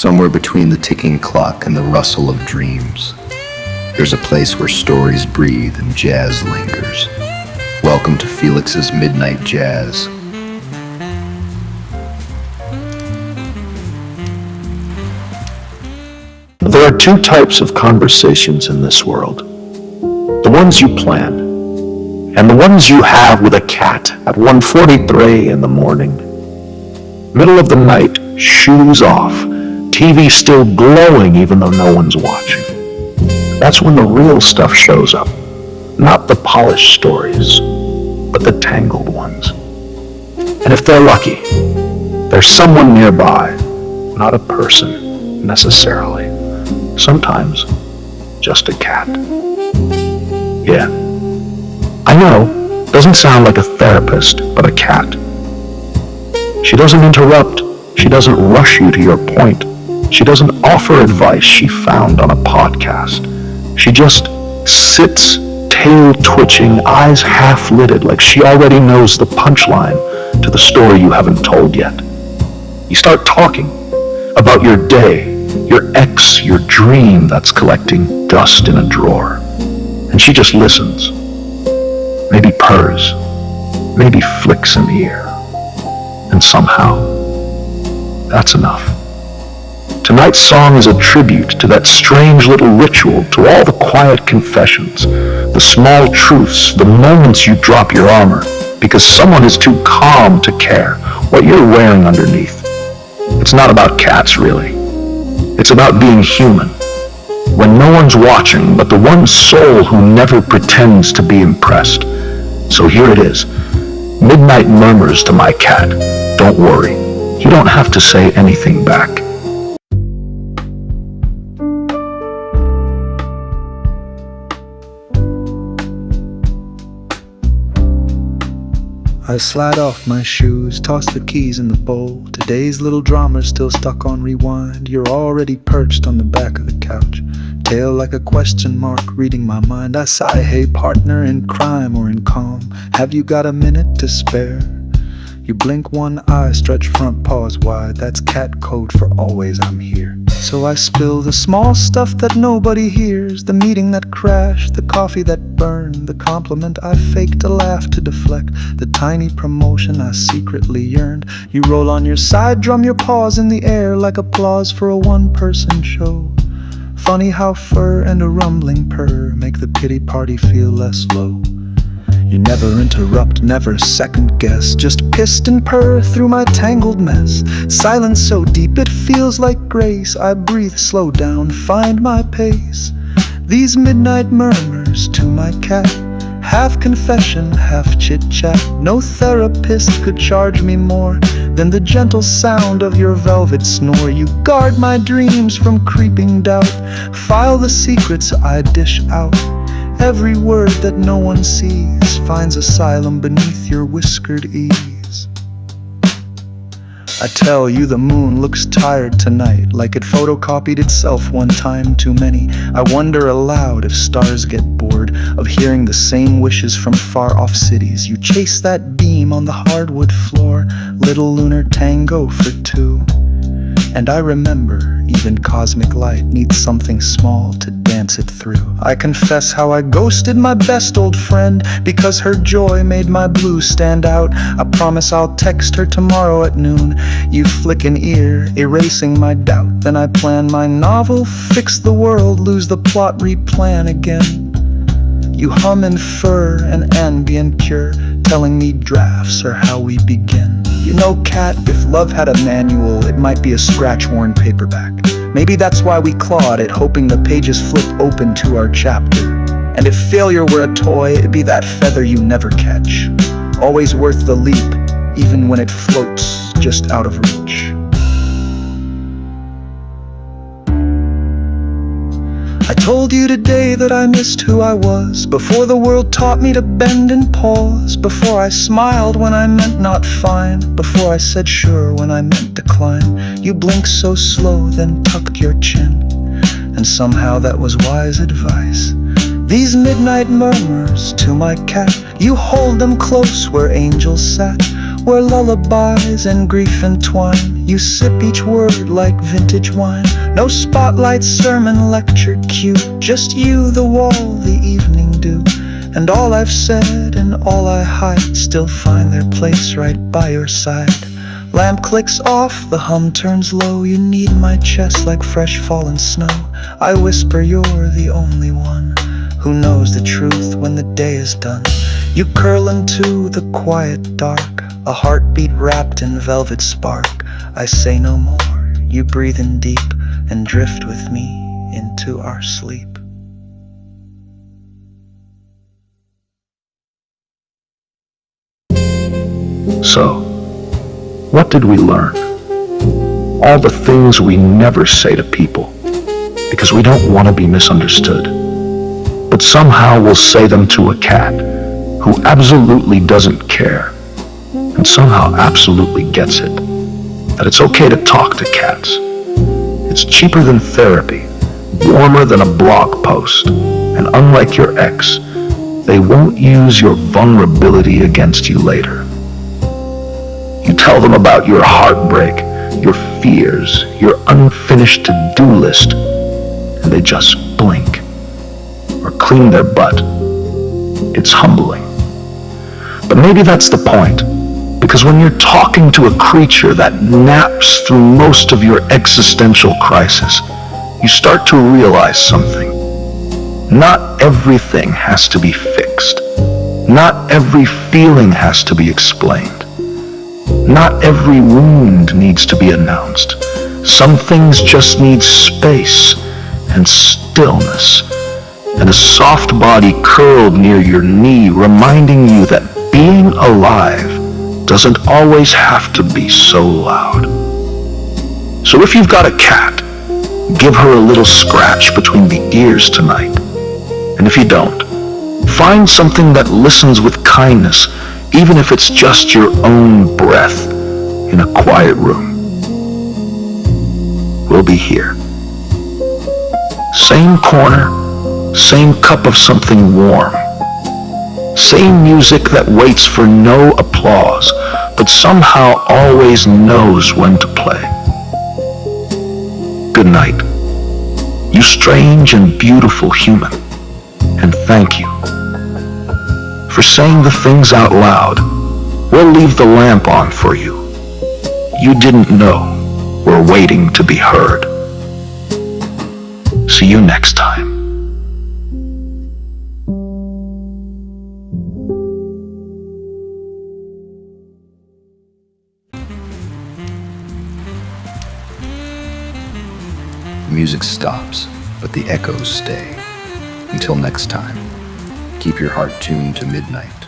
Somewhere between the ticking clock and the rustle of dreams, there's a place where stories breathe and jazz lingers. Welcome to Felix's Midnight Jazz. There are two types of conversations in this world. The ones you plan, and the ones you have with a cat at 1:43 in the morning. Middle of the night, shoes off, TV still glowing even though no one's watching. That's when the real stuff shows up. Not the polished stories, but the tangled ones. And if they're lucky, there's someone nearby, not a person necessarily. Sometimes just a cat. Yeah, I know, doesn't sound like a therapist, but a cat. She doesn't interrupt, she doesn't rush you to your point, she doesn't offer advice she found on a podcast. She just sits, tail twitching, eyes half-lidded, like she already knows the punchline to the story you haven't told yet. You start talking about your day, your ex, your dream that's collecting dust in a drawer. And she just listens. Maybe purrs. Maybe flicks an ear. And somehow, that's enough. Tonight's song is a tribute to that strange little ritual, to all the quiet confessions, the small truths, the moments you drop your armor because someone is too calm to care what you're wearing underneath. It's not about cats, really. It's about being human, when no one's watching but the one soul who never pretends to be impressed. So here it is, midnight murmurs to my cat. Don't worry, you don't have to say anything back. I slide off my shoes, toss the keys in the bowl. Today's little drama's still stuck on rewind. You're already perched on the back of the couch, tail like a question mark reading my mind. I sigh, hey partner, in crime or in calm, have you got a minute to spare? You blink one eye, stretch front paws wide. That's cat code for always I'm here. So I spill the small stuff that nobody hears, the meeting that crashed, the coffee that burned, the compliment I faked a laugh to deflect, the tiny promotion I secretly yearned. You roll on your side, drum your paws in the air like applause for a one-person show. Funny how fur and a rumbling purr make the pity party feel less low. You never interrupt, never second guess, just pissed and purr through my tangled mess. Silence so deep it feels like grace. I breathe, slow down, find my pace. These midnight murmurs to my cat, half confession, half chit-chat. No therapist could charge me more than the gentle sound of your velvet snore. You guard my dreams from creeping doubt, file the secrets I dish out. Every word that no one sees finds asylum beneath your whiskered ease. I tell you the moon looks tired tonight, like it photocopied itself one time too many. I wonder aloud if stars get bored of hearing the same wishes from far-off cities. You chase that beam on the hardwood floor, little lunar tango for two. And I remember, even cosmic light needs something small to dance it through. I confess how I ghosted my best old friend because her joy made my blues stand out. I promise I'll text her tomorrow at noon. You flick an ear, erasing my doubt. Then I plan my novel, fix the world, lose the plot, replan again. You hum and fur an ambient pure, telling me drafts are how we begin. You know, cat, if love had a manual, it might be a scratch-worn paperback. Maybe that's why we clawed it, hoping the pages flip open to our chapter. And if failure were a toy, it'd be that feather you never catch. Always worth the leap, even when it floats just out of reach. I told you today that I missed who I was, before the world taught me to bend and pause, before I smiled when I meant not fine, before I said sure when I meant decline. You blinked so slow, then tucked your chin, and somehow that was wise advice. These midnight murmurs to my cat, you hold them close where angels sat, where lullabies and grief entwine. You sip each word like vintage wine. No spotlight, sermon, lecture, cue. Just you, the wall, the evening dew. And all I've said and all I hide still find their place right by your side. Lamp clicks off, the hum turns low. You knead my chest like fresh fallen snow. I whisper you're the only one who knows the truth when the day is done. You curl into the quiet dark, a heartbeat wrapped in velvet spark. I say no more, you breathe in deep and drift with me into our sleep. So, what did we learn? All the things we never say to people because we don't want to be misunderstood. But somehow we'll say them to a cat who absolutely doesn't care and somehow absolutely gets it. That it's okay to talk to cats. It's cheaper than therapy, warmer than a blog post, and unlike your ex, they won't use your vulnerability against you later. You tell them about your heartbreak, your fears, your unfinished to-do list, and they just blink or clean their butt. It's humbling. But maybe that's the point, because when you're talking to a creature that naps through most of your existential crisis, you start to realize something. Not everything has to be fixed. Not every feeling has to be explained. Not every wound needs to be announced. Some things just need space and stillness and a soft body curled near your knee, reminding you that being alive doesn't always have to be so loud. So if you've got a cat, give her a little scratch between the ears tonight. And if you don't, find something that listens with kindness, even if it's just your own breath in a quiet room. We'll be here. Same corner, same cup of something warm. Same music that waits for no applause, but somehow always knows when to play. Good night, you strange and beautiful human, and thank you for saying the things out loud. We'll leave the lamp on for you. You didn't know we're waiting to be heard. See you next time. The music stops, but the echoes stay. Until next time, keep your heart tuned to midnight.